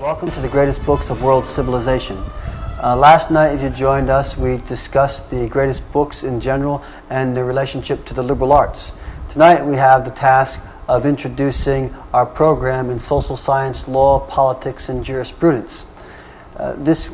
Welcome to the greatest books of world civilization. Last night, if you joined us, we discussed the greatest books in general and their relationship to the liberal arts. Tonight, we have the task of introducing our program in social science, law, politics, and jurisprudence. This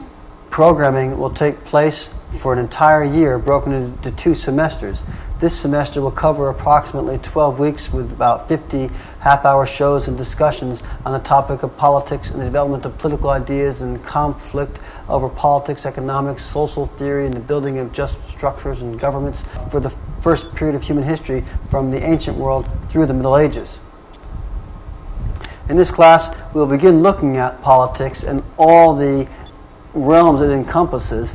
programming will take place for an entire year, broken into 2 semesters. This semester will cover approximately 12 weeks with about 50 half-hour shows and discussions on the topic of politics and the development of political ideas and conflict over politics, economics, social theory, and the building of just structures and governments for the first period of human history from the ancient world through the Middle Ages. In this class, we'll begin looking at politics and all the realms it encompasses,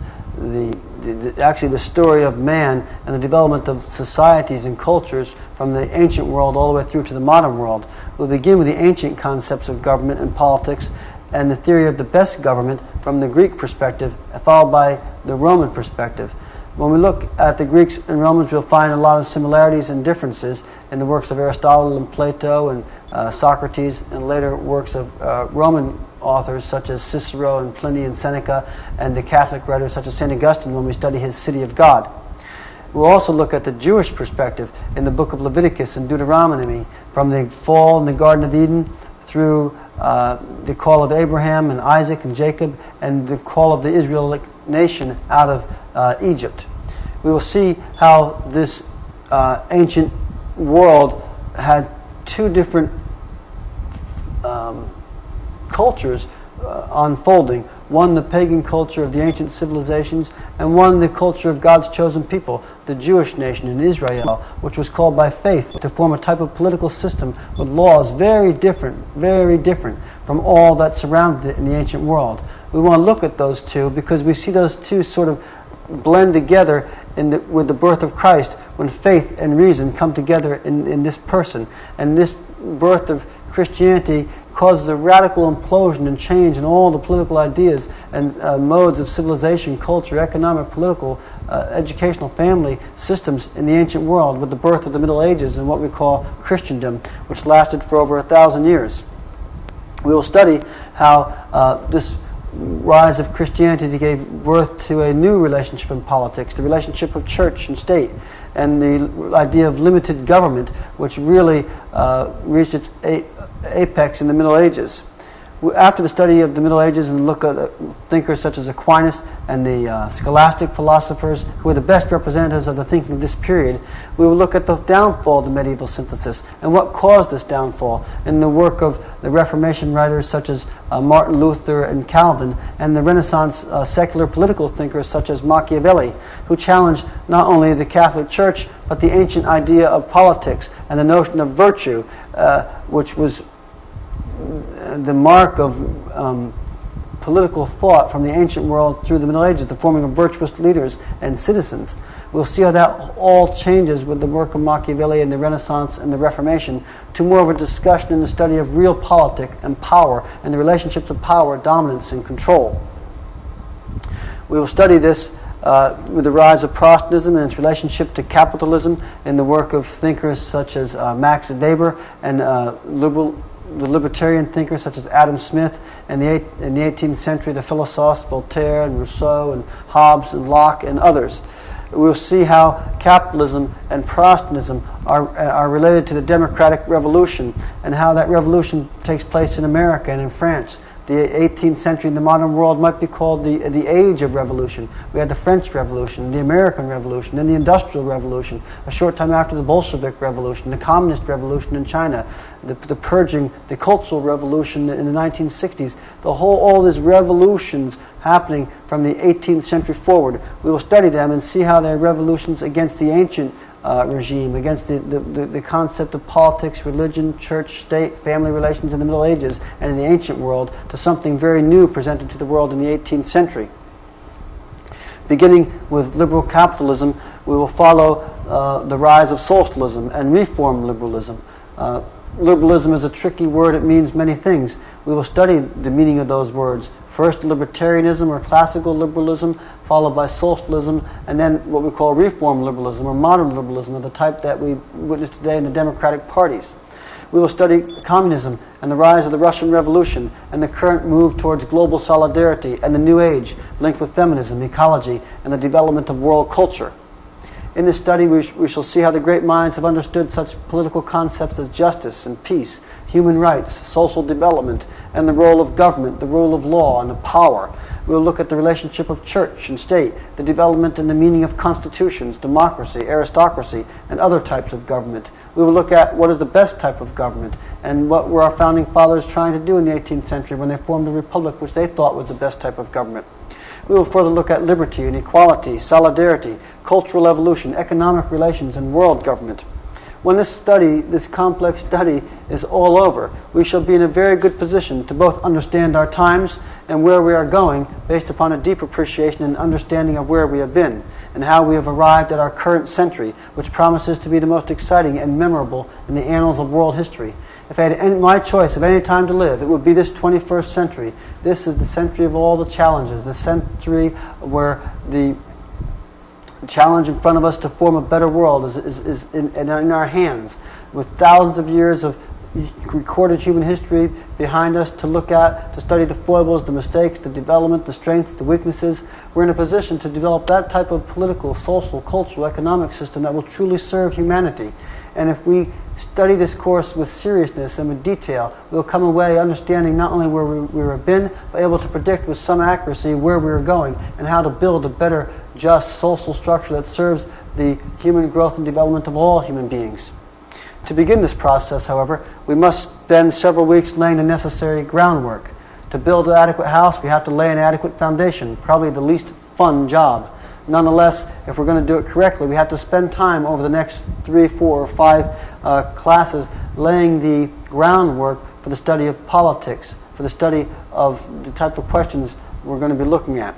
actually the story of man and the development of societies and cultures from the ancient world all the way through to the modern world. We'll begin with the ancient concepts of government and politics and the theory of the best government from the Greek perspective, followed by the Roman perspective. When we look at the Greeks and Romans, we'll find a lot of similarities and differences in the works of Aristotle and Plato and Socrates, and later works of Roman authors such as Cicero and Pliny and Seneca, and the Catholic writers such as St. Augustine when we study his City of God. We'll also look at the Jewish perspective in the book of Leviticus and Deuteronomy, from the fall in the Garden of Eden through the call of Abraham and Isaac and Jacob, and the call of the Israelite nation out of Egypt. We will see how this ancient world had 2 different cultures unfolding. One, the pagan culture of the ancient civilizations, and one, the culture of God's chosen people, the Jewish nation in Israel, which was called by faith to form a type of political system with laws very different from all that surrounded it in the ancient world. We want to look at those 2 because we see those 2 sort of blend together with the birth of Christ, when faith and reason come together in this person. And this birth of Christianity causes a radical implosion and change in all the political ideas and modes of civilization, culture, economic, political, educational, family systems in the ancient world, with the birth of the Middle Ages and what we call Christendom, which lasted for over 1,000 years. We will study how this rise of Christianity gave birth to a new relationship in politics, the relationship of church and state, and the idea of limited government, which really reached its apex in the Middle Ages. After the study of the Middle Ages and look at thinkers such as Aquinas and the scholastic philosophers, who are the best representatives of the thinking of this period, we will look at the downfall of the medieval synthesis and what caused this downfall in the work of the Reformation writers such as Martin Luther and Calvin, and the Renaissance secular political thinkers such as Machiavelli, who challenged not only the Catholic Church but the ancient idea of politics and the notion of virtue, which was the mark of political thought from the ancient world through the Middle Ages, the forming of virtuous leaders and citizens. We'll see how that all changes with the work of Machiavelli and the Renaissance and the Reformation to more of a discussion and the study of real politics and power and the relationships of power, dominance, and control. We will study this with the rise of Protestantism and its relationship to capitalism in the work of thinkers such as Max Weber and the libertarian thinkers such as Adam Smith, and in the 18th century the philosophers Voltaire and Rousseau and Hobbes and Locke and others. We'll see how capitalism and Protestantism are related to the democratic revolution, and how that revolution takes place in America and in France. The 18th century in the modern world might be called the age of revolution. We had the French Revolution, the American Revolution, then the Industrial Revolution, a short time after the Bolshevik Revolution, the Communist Revolution in China, the purging, the Cultural Revolution in the 1960s, all these revolutions happening from the 18th century forward. We will study them and see how they're revolutions against the ancient regime, against the concept of politics, religion, church, state, family relations in the Middle Ages and in the ancient world, to something very new presented to the world in the 18th century. Beginning with liberal capitalism, we will follow the rise of socialism and reform liberalism. Liberalism is a tricky word. It means many things. We will study the meaning of those words. First, libertarianism or classical liberalism, followed by socialism, and then what we call reform liberalism or modern liberalism, of the type that we witness today in the democratic parties. We will study communism and the rise of the Russian Revolution and the current move towards global solidarity and the New Age linked with feminism, ecology, and the development of world culture. In this study, we shall see how the great minds have understood such political concepts as justice and peace, human rights, social development, and the role of government, the rule of law, and of power. We will look at the relationship of church and state, the development and the meaning of constitutions, democracy, aristocracy, and other types of government. We will look at what is the best type of government and what were our founding fathers trying to do in the 18th century when they formed a republic which they thought was the best type of government. We will further look at liberty and equality, solidarity, cultural evolution, economic relations, and world government. When this study, this complex study, is all over, we shall be in a very good position to both understand our times and where we are going based upon a deep appreciation and understanding of where we have been and how we have arrived at our current century, which promises to be the most exciting and memorable in the annals of world history. If I had my choice of any time to live, it would be this 21st century. This is the century of all the challenges, the century where the challenge in front of us to form a better world is in our hands, with thousands of years of recorded human history behind us to look at, to study the foibles, the mistakes, the development, the strengths, the weaknesses. We're in a position to develop that type of political, social, cultural, economic system that will truly serve humanity. And if we study this course with seriousness and with detail, we'll come away understanding not only where we have been, but able to predict with some accuracy where we are going and how to build a better, just social structure that serves the human growth and development of all human beings. To begin this process, however, we must spend several weeks laying the necessary groundwork. To build an adequate house, we have to lay an adequate foundation, probably the least fun job. Nonetheless, if we're going to do it correctly, we have to spend time over the next 3, 4, or 5 classes laying the groundwork for the study of politics, for the study of the type of questions we're going to be looking at.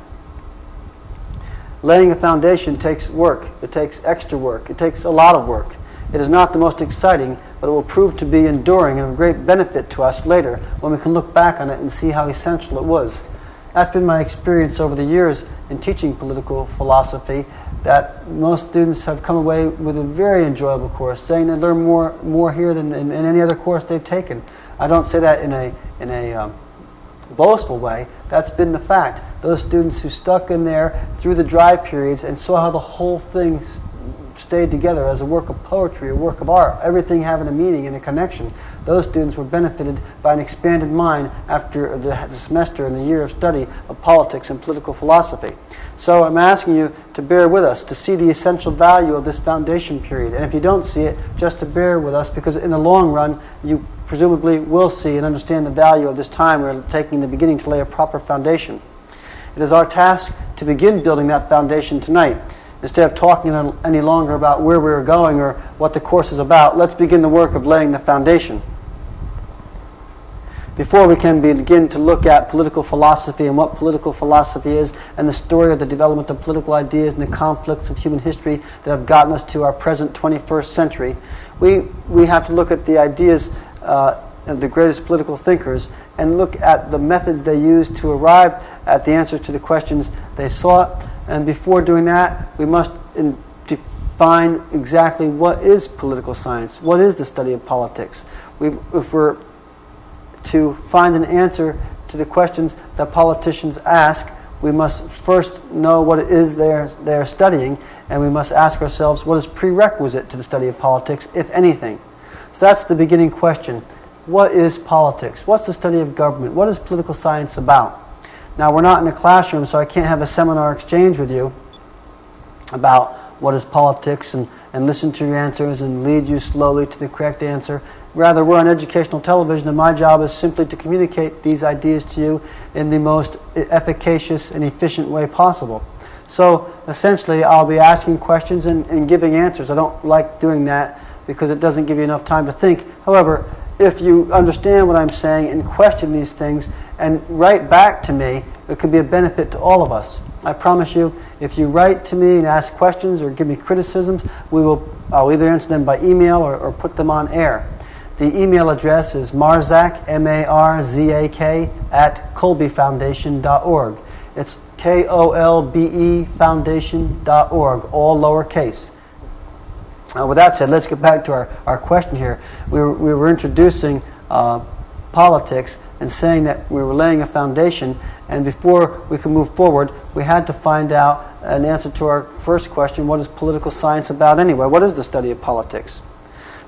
Laying a foundation takes work. It takes extra work. It takes a lot of work. It is not the most exciting, but it will prove to be enduring and of great benefit to us later when we can look back on it and see how essential it was. That's been my experience over the years in teaching political philosophy, that most students have come away with a very enjoyable course, saying they learn more here than in any other course they've taken. I don't say that in a boastful way. That's been the fact. Those students who stuck in there through the dry periods and saw how the whole thing stayed together as a work of poetry, a work of art, everything having a meaning and a connection, those students were benefited by an expanded mind after the semester and the year of study of politics and political philosophy. So I'm asking you to bear with us, to see the essential value of this foundation period. And if you don't see it, just to bear with us, because in the long run, you presumably will see and understand the value of this time we're taking in the beginning to lay a proper foundation. It is our task to begin building that foundation tonight. Instead of talking any longer about where we're going or what the course is about, let's begin the work of laying the foundation. Before we can begin to look at political philosophy and what political philosophy is and the story of the development of political ideas and the conflicts of human history that have gotten us to our present 21st century, we have to look at the ideas of the greatest political thinkers and look at the methods they used to arrive at the answers to the questions they sought. And before doing that, we must define exactly what is political science, what is the study of politics. If we're to find an answer to the questions that politicians ask, we must first know what it is they're studying, and we must ask ourselves what is prerequisite to the study of politics, if anything. So that's the beginning question. What is politics? What's the study of government? What is political science about? Now, we're not in a classroom, so I can't have a seminar exchange with you about what is politics and listen to your answers and lead you slowly to the correct answer. Rather, we're on educational television, and my job is simply to communicate these ideas to you in the most efficacious and efficient way possible. So, essentially, I'll be asking questions and giving answers. I don't like doing that because it doesn't give you enough time to think. However, if you understand what I'm saying and question these things and write back to me, it can be a benefit to all of us. I promise you, if you write to me and ask questions or give me criticisms, I'll either answer them by email or put them on air. The email address is Marzak, M-A-R-Z-A-K, at kolbefoundation.org. It's K-O-L-B-E foundation.org, all lowercase. With that said, let's get back to our question here. We were introducing politics and saying that we were laying a foundation, and before we could move forward, we had to find out an answer to our first question: what is political science about anyway? What is the study of politics?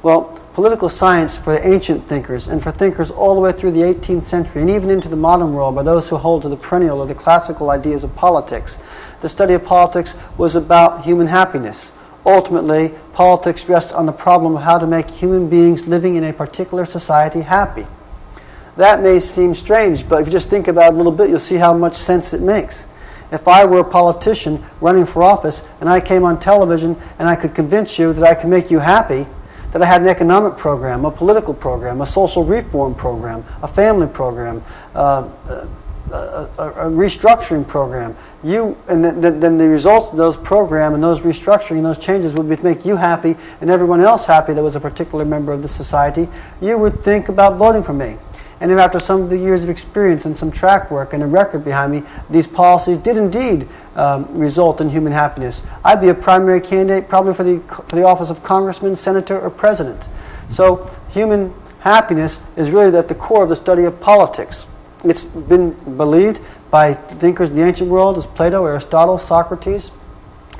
Well, political science for the ancient thinkers, and for thinkers all the way through the 18th century, and even into the modern world by those who hold to the perennial or the classical ideas of politics, the study of politics was about human happiness. Ultimately, politics rests on the problem of how to make human beings living in a particular society happy. That may seem strange, but if you just think about it a little bit, you'll see how much sense it makes. If I were a politician running for office and I came on television and I could convince you that I can make you happy, that I had an economic program, a political program, a social reform program, a family program, a restructuring program, then the results of those programs and those restructuring and those changes would make you happy and everyone else happy that was a particular member of the society, you would think about voting for me. And then after some of the years of experience and some track work and a record behind me, these policies did indeed result in human happiness. I'd be a primary candidate probably for the office of congressman, senator, or president. So human happiness is really at the core of the study of politics. It's been believed by thinkers in the ancient world as Plato, Aristotle, Socrates,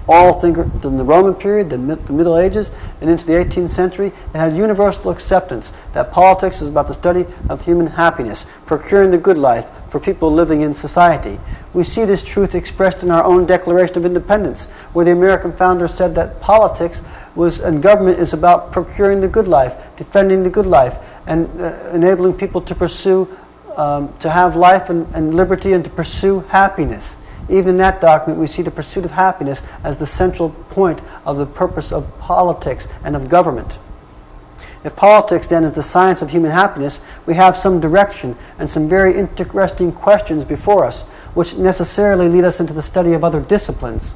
all thinkers in the Roman period, the Middle Ages, and into the 18th century. It had universal acceptance that politics is about the study of human happiness, procuring the good life for people living in society. We see this truth expressed in our own Declaration of Independence, where the American founders said that politics and government is about procuring the good life, defending the good life, and enabling people to pursue, to have life and liberty and to pursue happiness. Even in that document, we see the pursuit of happiness as the central point of the purpose of politics and of government. If politics, then, is the science of human happiness, we have some direction and some very interesting questions before us, which necessarily lead us into the study of other disciplines.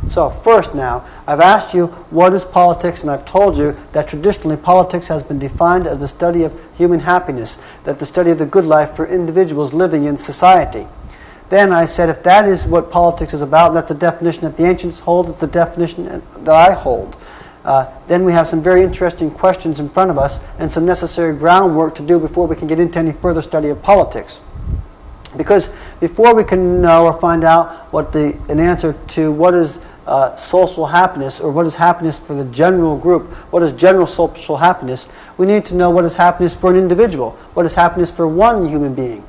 So, first now, I've asked you, what is politics? And I've told you that traditionally politics has been defined as the study of human happiness, that the study of the good life for individuals living in society. Then I said, if that is what politics is about, that's the definition that the ancients hold, it's the definition that I hold. Then we have some very interesting questions in front of us and some necessary groundwork to do before we can get into any further study of politics. Because before we can know or find out an answer to what is social happiness, or what is happiness for the general group, what is general social happiness, we need to know what is happiness for an individual, what is happiness for one human being.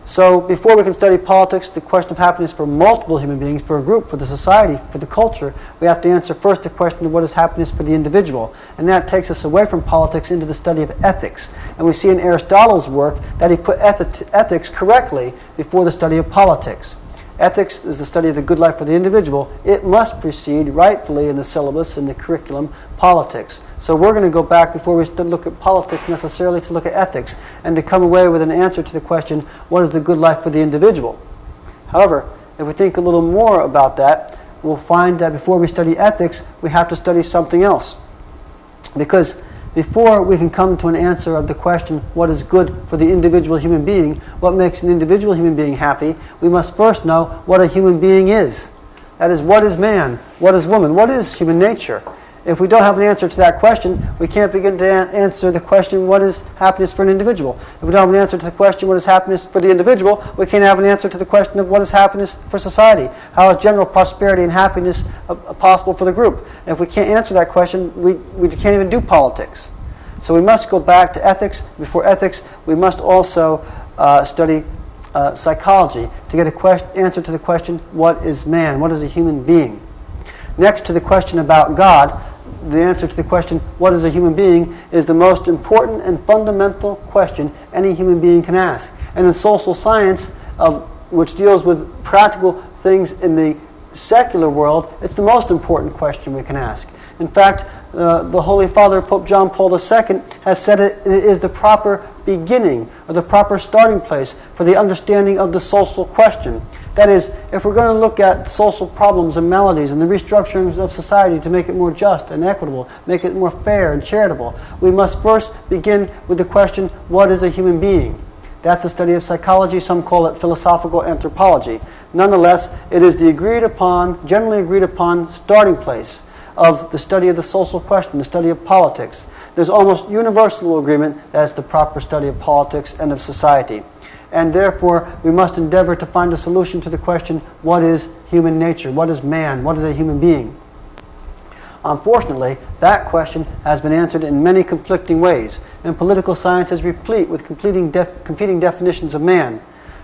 So before we can study politics, the question of happiness for multiple human beings, for a group, for the society, for the culture, we have to answer first the question of what is happiness for the individual. And that takes us away from politics into the study of ethics. And we see in Aristotle's work that he put ethics correctly before the study of politics. Ethics is the study of the good life for the individual. It must precede rightfully in the syllabus, in the curriculum, politics. So we're going to go back before we look at politics necessarily to look at ethics and to come away with an answer to the question, what is the good life for the individual? However, if we think a little more about that, we'll find that before we study ethics, we have to study something else. Because before we can come to an answer of the question, what is good for the individual human being, what makes an individual human being happy, we must first know what a human being is. That is, what is man? What is woman? What is human nature? If we don't have an answer to that question, we can't begin to answer the question, what is happiness for an individual? If we don't have an answer to the question, what is happiness for the individual, we can't have an answer to the question of what is happiness for society. How is general prosperity and happiness possible for the group? And if we can't answer that question, we can't even do politics. So we must go back to ethics. Before ethics, we must also study psychology to get an answer to the question, what is man? What is a human being? Next to the question about God, the answer to the question, what is a human being, is the most important and fundamental question any human being can ask. And in social science, which deals with practical things in the secular world, it's the most important question we can ask. In fact, the Holy Father, Pope John Paul II, has said it is the proper beginning, or the proper starting place for the understanding of the social question. That is, if we're going to look at social problems and maladies and the restructuring of society to make it more just and equitable, make it more fair and charitable, we must first begin with the question, what is a human being? That's the study of psychology. Some call it philosophical anthropology. Nonetheless, it is the generally agreed upon starting place of the study of the social question, the study of politics. There's almost universal agreement that it's the proper study of politics and of society. And therefore, we must endeavor to find a solution to the question, what is human nature? What is man? What is a human being? Unfortunately, that question has been answered in many conflicting ways, and political science is replete with competing definitions of man.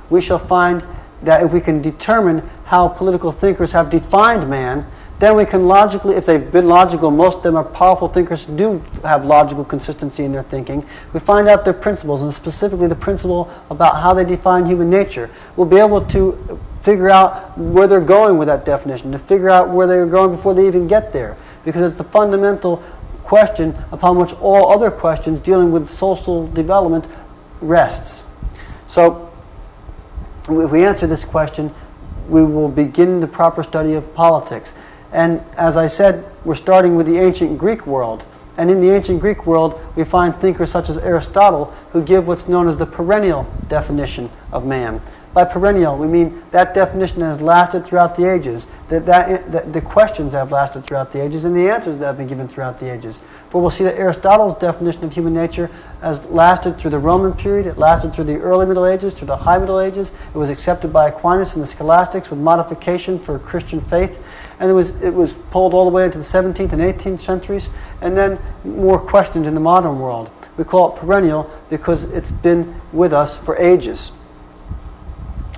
We shall find that if we can determine how political thinkers have defined man, then we can logically, if they've been logical, most of them are powerful thinkers, do have logical consistency in their thinking. We find out their principles, and specifically the principle about how they define human nature. We'll be able to figure out where they're going with that definition, to figure out where they're going before they even get there, because it's the fundamental question upon which all other questions dealing with social development rests. So, if we answer this question, we will begin the proper study of politics. And as I said, we're starting with the ancient Greek world. And in the ancient Greek world, we find thinkers such as Aristotle who give what's known as the perennial definition of man. By perennial, we mean that definition has lasted throughout the ages, that the questions have lasted throughout the ages, and the answers that have been given throughout the ages. For we'll see that Aristotle's definition of human nature has lasted through the Roman period, it lasted through the early Middle Ages, through the High Middle Ages, it was accepted by Aquinas and the Scholastics with modification for Christian faith, and it was pulled all the way into the 17th and 18th centuries, and then more questioned in the modern world. We call it perennial because it's been with us for ages.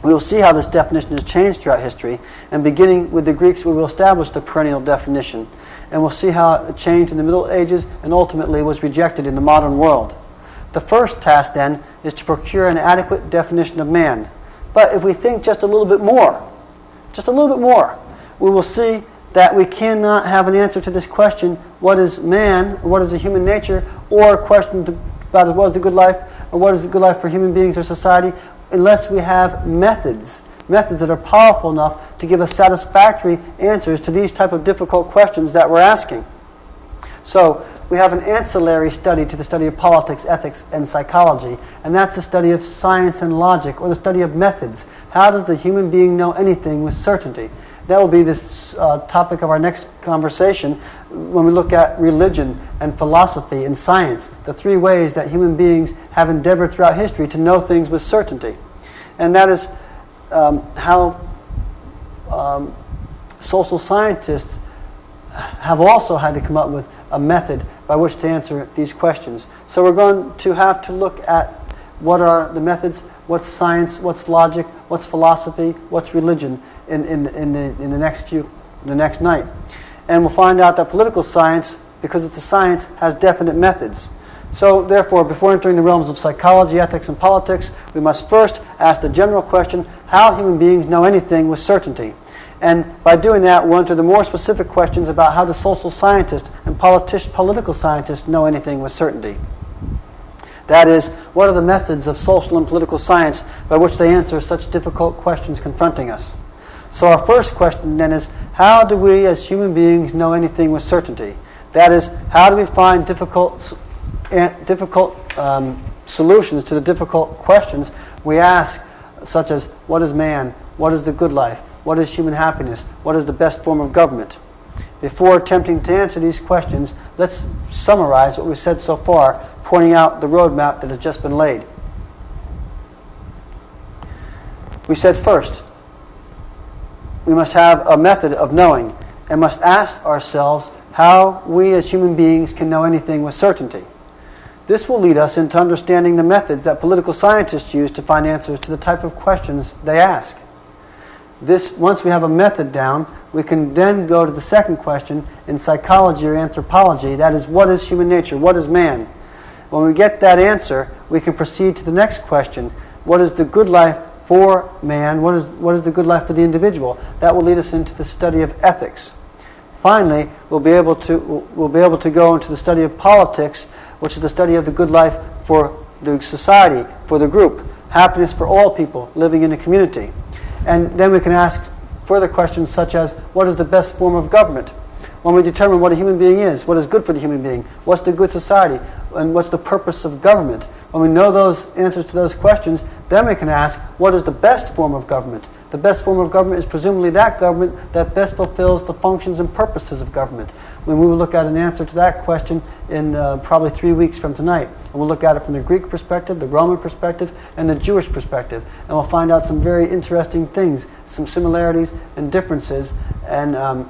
We will see how this definition has changed throughout history, and beginning with the Greeks, we will establish the perennial definition. And we'll see how it changed in the Middle Ages and ultimately was rejected in the modern world. The first task, then, is to procure an adequate definition of man. But if we think just a little bit more, we will see that we cannot have an answer to this question, what is man, or what is a human nature, or a question about what is the good life, or what is the good life for human beings or society, unless we have methods that are powerful enough to give us satisfactory answers to these type of difficult questions that we're asking. So, we have an ancillary study to the study of politics, ethics, and psychology, and that's the study of science and logic, or the study of methods. How does the human being know anything with certainty? That will be this topic of our next conversation when we look at religion and philosophy and science, the three ways that human beings have endeavored throughout history to know things with certainty. And that is how social scientists have also had to come up with a method by which to answer these questions. So we're going to have to look at what are the methods, what's science, what's logic, what's philosophy, what's religion in the next night. And we'll find out that political science, because it's a science, has definite methods. So therefore, before entering the realms of psychology, ethics, and politics, we must first ask the general question, how human beings know anything with certainty. And by doing that, we'll enter the more specific questions about how do social scientists and political scientists know anything with certainty. That is, what are the methods of social and political science by which they answer such difficult questions confronting us? So our first question then is, how do we as human beings know anything with certainty? That is, how do we find difficult solutions to the difficult questions we ask, such as, what is man? What is the good life? What is human happiness? What is the best form of government? Before attempting to answer these questions, let's summarize what we've said so far, pointing out the roadmap that has just been laid. We said first, we must have a method of knowing and must ask ourselves how we as human beings can know anything with certainty. This will lead us into understanding the methods that political scientists use to find answers to the type of questions they ask. Once we have a method down, we can then go to the second question in psychology or anthropology, that is, what is human nature? What is man? When we get that answer, we can proceed to the next question, what is the good life for man? What is the good life for the individual? That will lead us into the study of ethics. Finally, we'll be able to go into the study of politics, which is the study of the good life for the society, for the group, happiness for all people living in a community. And then we can ask further questions such as, what is the best form of government? When we determine what a human being is, what is good for the human being, what's the good society, and what's the purpose of government? When we know those answers to those questions, then we can ask, what is the best form of government? The best form of government is presumably that government that best fulfills the functions and purposes of government. When we will look at an answer to that question in probably 3 weeks from tonight. And we'll look at it from the Greek perspective, the Roman perspective, and the Jewish perspective. And we'll find out some very interesting things, some similarities and differences, and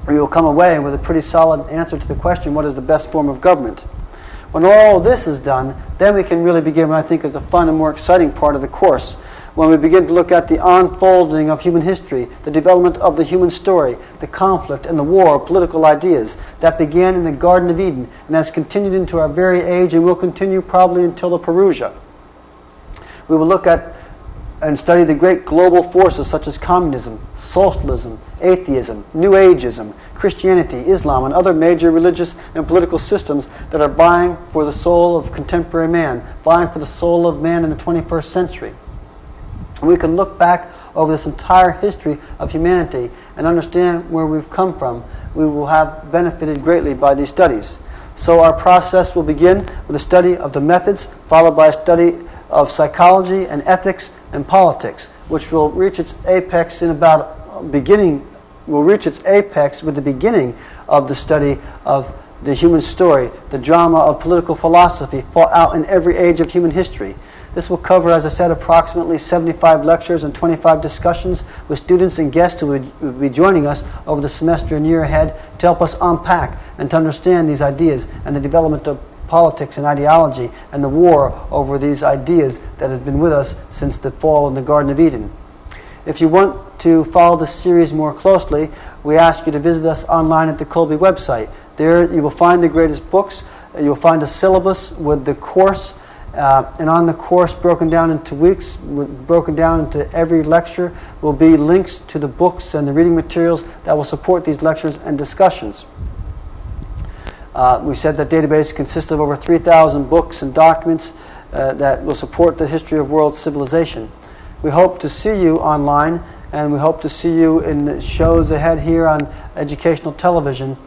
we will come away with a pretty solid answer to the question, what is the best form of government? When all this is done, then we can really begin what I think is the fun and more exciting part of the course, when we begin to look at the unfolding of human history, the development of the human story, the conflict and the war of political ideas that began in the Garden of Eden and has continued into our very age and will continue probably until the Parousia. We will look at and study the great global forces such as communism, socialism, atheism, New Ageism, Christianity, Islam, and other major religious and political systems that are vying for the soul of contemporary man, vying for the soul of man in the 21st century. We can look back over this entire history of humanity and understand where we've come from. We will have benefited greatly by these studies. So our process will begin with a study of the methods, followed by a study of psychology and ethics and politics, which will reach its apex with the beginning of the study of the human story, the drama of political philosophy fought out in every age of human history. This will cover, as I said, approximately 75 lectures and 25 discussions with students and guests who will be joining us over the semester and year ahead to help us unpack and to understand these ideas and the development of politics and ideology and the war over these ideas that has been with us since the fall in the Garden of Eden. If you want to follow this series more closely, we ask you to visit us online at the Kolbe website. There you will find the greatest books. You'll find a syllabus with the course, and on the course broken down into weeks, broken down into every lecture, will be links to the books and the reading materials that will support these lectures and discussions. We said that database consists of over 3,000 books and documents that will support the history of world civilization. We hope to see you online, and we hope to see you in the shows ahead here on educational television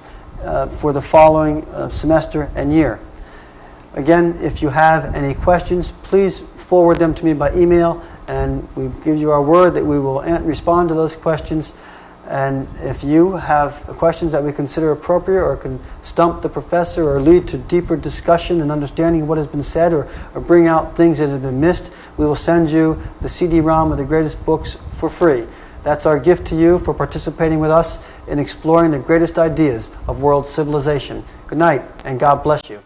for the following semester and year. Again, if you have any questions, please forward them to me by email, and we give you our word that we will respond to those questions. And if you have questions that we consider appropriate or can stump the professor or lead to deeper discussion and understanding of what has been said or bring out things that have been missed, we will send you the CD-ROM of the greatest books for free. That's our gift to you for participating with us in exploring the greatest ideas of world civilization. Good night, and God bless you.